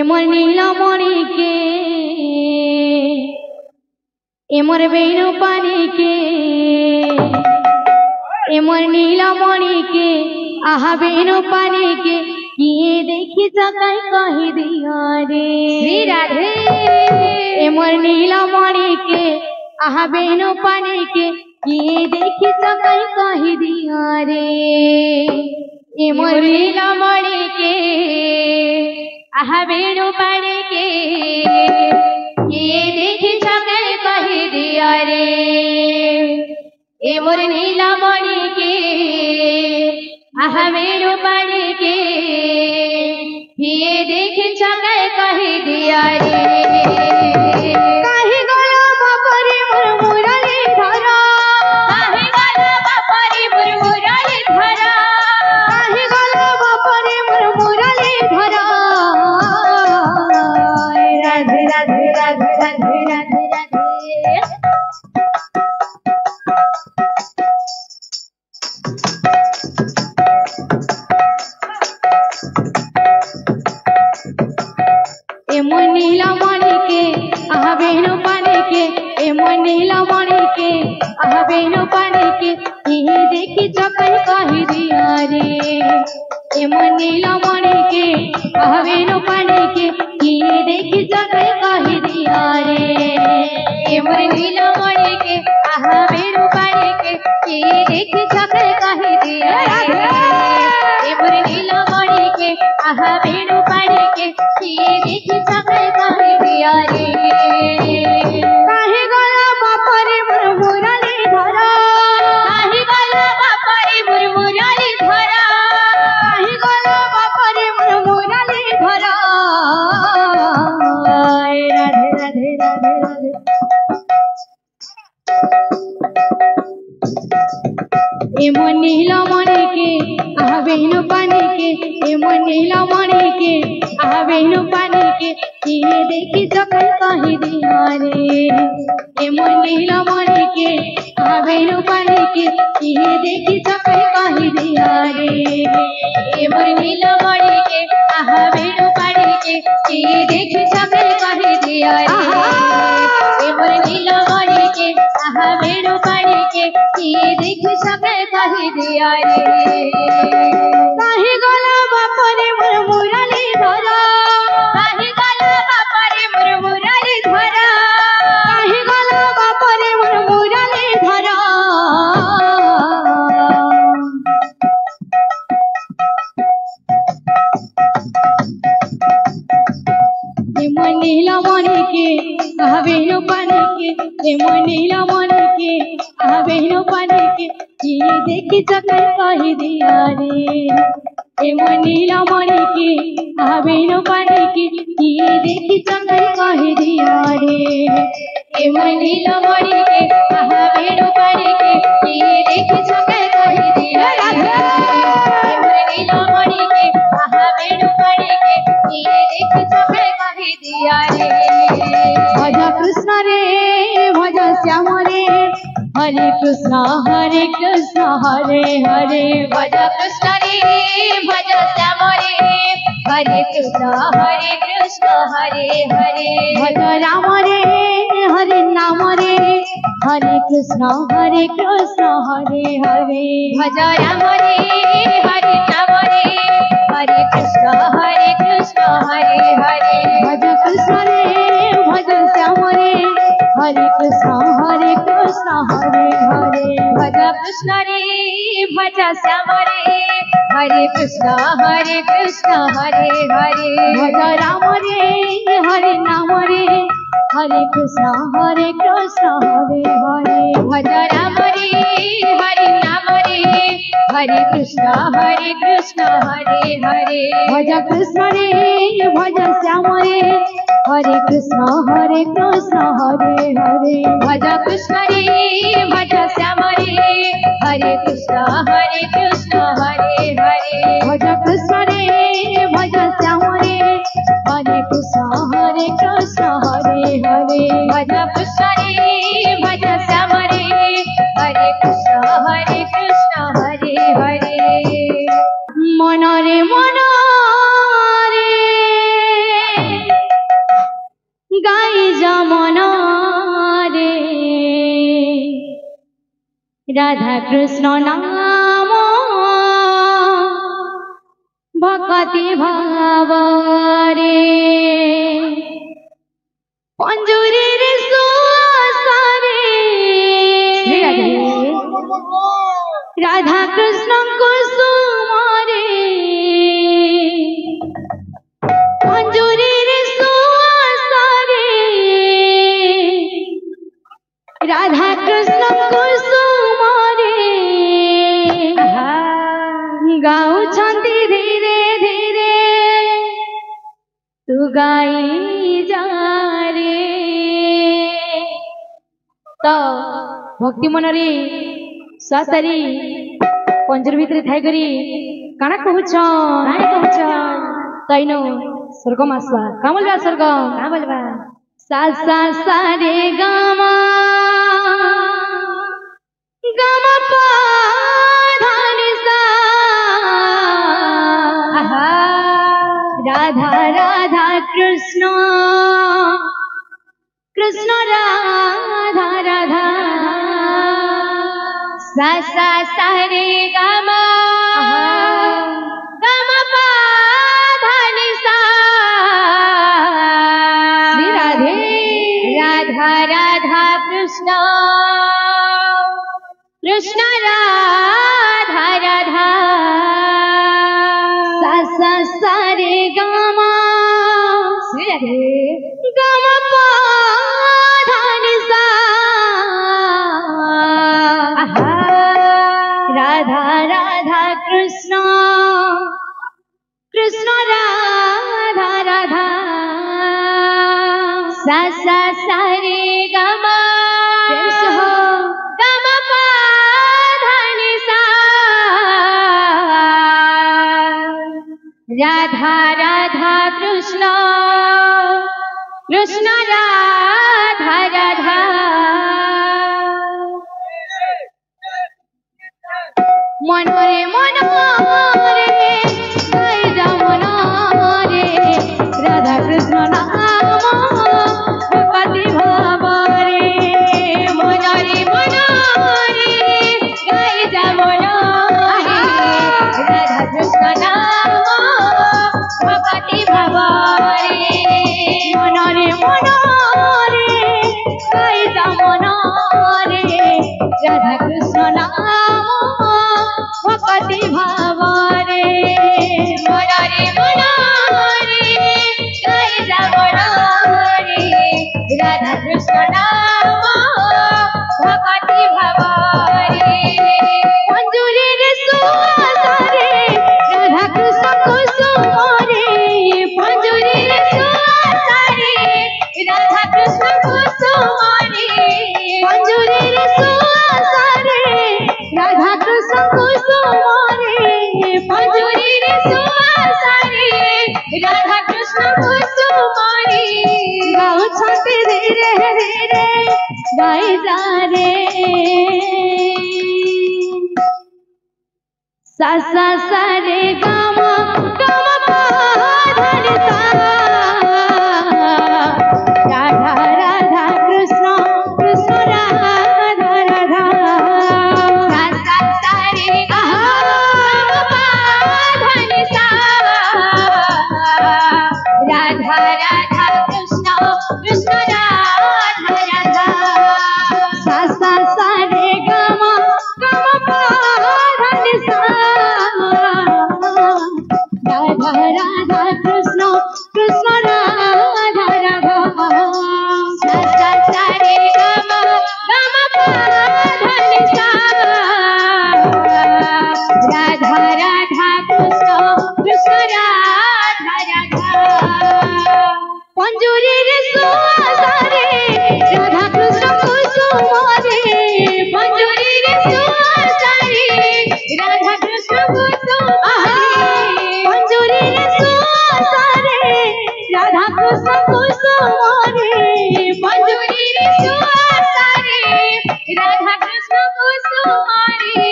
एमर नीलमणि के एमर बेणु पानी के एमर नीलमणि के आहा बेणु पानी के किए देखी सकाई कही दिया रे श्री राधे। एमर नीलमणि के आहा बेणु पानी के किए देखी सकाई कही दिया रे। एमर नीलमणि के आहा बेणु पानी के किए देखी सकाई कही दिया रे। एमर नीलमणि के आहा बेणु पानी के किए देखी सकाई कही दिया रे। काहे गला बापरे मोर मुरली धरा काहे गला बापरे मोर मुरली धरा काहे गला बापरे मोर मुरली धरा। राधे राधे राधे राधे राधे राधे। एमर नीलमणि के आहा बेणु पानी के एमर नीलमणि के आहा बेणु पानी के किए देखी सकाई कही दिया रे। एमर नीलमणि के आहा बेणु पानी के किए देखी सकाई कही दिया रे। एमर नीलमणि के आहा बेणु पानी के किए देखी सकाई कही दिया रे। एमर नीलमणि के आहा बेणु पानी के किए देखी सकाई कही दिया रे। काहे गला बापरे मोर मुरली धरा काहे गला बापरे मोर मुरली धरा काहे गला बापरे मोर मुरली धरा। राधे राधे राधे राधे। एमर नीलमणि के आहा बेणु पानी के एमर नीलमणि के आहा बेणु पानी के किए देखी सकाई कही दिया रे। एमर नीलमणि के आहा बेणु पानी के किए देखी सकाई कही दिया रे। एमर नीलमणि के आहा बेणु पानी के किए देखी सकाई कही दिया रे। एमर नीलमणि के आहा बेणु पानी के किए देखी सकाई कही दिया रे। काहे गला बापरे मोर मुरली धरा काहे गला बापरे मोर मुरली धरा काहे गला बापरे मोर मुरली धरा। एमर नीलमणि के आहा बेणु पानी के एमर नीलमणि के आहा बेणु पानी के किए देखी सकाई कही दिया रे। एमर नीलमणि के आहा बेणु पानी के किए देखी सकाई कही दिया रे। एमर नीलमणि के आहा बेणु पानी के किए देखी सकाई कही दिया रे। एमर नीलमणि के आहा बेणु पानी के किए देखी सकाई कही दिया रे। भज कृष्ण रे भज श्याम रे हरे कृष्ण हरे हरे भज कृष्ण रे भज श्याम रे हरे कृष्ण हरे हरे भज राम रे हरे नाम रे हरे कृष्ण हरे हरे भज राम रे हरे नाम रे हरे कृष्ण हरे हरे भज कृष्ण रे भज श्याम रे हरे कृष्ण हरे हरे भज कृष्ण रे भज श्याम रे हरे कृष्ण हरे हरे भज राम रे हरे नाम रे हरे कृष्ण हरे हरे भज राम रे हरे नाम रे हरे कृष्ण हरे हरे भज कृष्ण रे भज श्याम रे हरे कृष्ण हरे हरे भज कृष्ण रे भज श्याम रे हरे कृष्ण हरे हरे भज कृष्ण रे भज श्याम रे हरे कृष्ण हरे हरे भज कृष्ण रे भज श्याम रे हरे कृष्ण हरे हरे। मन रे गाई जमन रे राधा कृष्ण नाम भक्ति भाव रे पंजुरी रे सुआसरे राधा कृष्ण कुसुम रे पंजुरी रे सुआसरे राधा कृष्ण कुसुम रे गाउछन्ति धीरे धीरे तू गाई जा रे। तो भक्ति मनरे स्वासरी पंजर भितर थाई करी काना कहूछ तैनो स्वर्ग मासवा का बोलबा स्वर्ग का बोलबा सा सा सा रे गामा गामा पा धा नि सा राधा राधा कृष्ण कृष्ण राधा राधा सा सा सा रे गामा गामा पा धा नि सा श्री राधे राधा राधा कृष्ण कृष्ण राधा राधा सा सा सा रे गामा श्री राधे गामा पा धा नि सा राधा राधा कृष्ण कृष्ण राधा राधा सा सा सा रे गामा गामा पा धा नि सा राधा राधा कृष्ण कृष्ण राधा राधा मनोरे मनोरे गाई जमन रे राधा कृष्ण नाम भक्ति भाव रे मनोरे मनोरे गाई जमन रे राधा कृष्ण नाम भक्ति भाव रे मनोरे मनोरे गाई जमन रे राधा कृष्ण नाम भक्ति भाव रे मनोरे मनोरे गाई जमन रे राधा कृष्ण नाम भक्ति भाव रे पंजुरी रे सुआसरे राधा कृष्ण कुसुम रे पंजुरी रे सुआसरे राधा कृष्ण कुसुम रे पंजुरी रे सुआसरे राधा कृष्ण कुसुम रे पंजुरी रे सुआसरे राधा कृष्ण कुसुम रे गाउछन्ति धीरे धीरे गाई जा रे सा सा सा रे गामा गामा पा धा नि सा राधा राधा कृष्ण कृष्ण राधा राधा सा सा सा रे गामा पा धा नि सा राधा राधा कृष्ण कृष्ण राधा राधा सा सा सा रे गामा गामा पा धा नि सा राधा राधा कृष्ण कृष्ण राधा राधा सा सा सा रे गामा गामा पा धा नि सा राधा राधा कृष्ण कृष्ण राधा राधा पंजुरी रे सुआसरे राधा कृष्ण कुसुम रे पंजुरी रे सुआसरे राधा कृष्ण कुसुम रे पंजुरी रे सुआसरे राधा कृष्ण कुसुम रे पंजुरी रे सुआसरे राधा कृष्ण कुसुम रे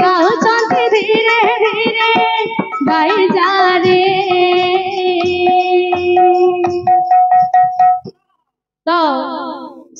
गाउछन्ति धीरे धीरे गाई जा रे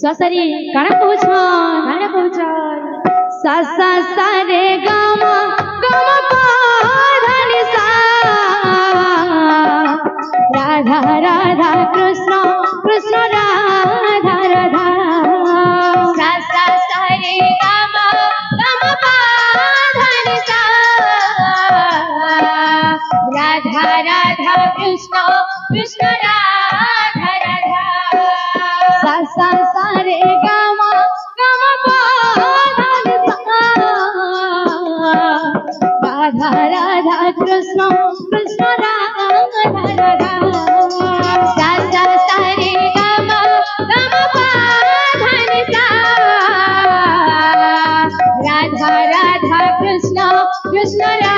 ससरी कण कहछन सा सा सा रे गा मा पा धा नि सा राधा राधा कृष्ण कृष्ण राधा राधा सा सा सा रे गा मा पा धा नि सा राधा राधा कृष्ण कृष्ण राधा राधा सा सा सा रे गा मा पा धा नि सा राधा राधा कृष्ण कृष्ण राधा राधा सा सा सा रे गा मा पा धा नि सा राधा राधा कृष्ण कृष्ण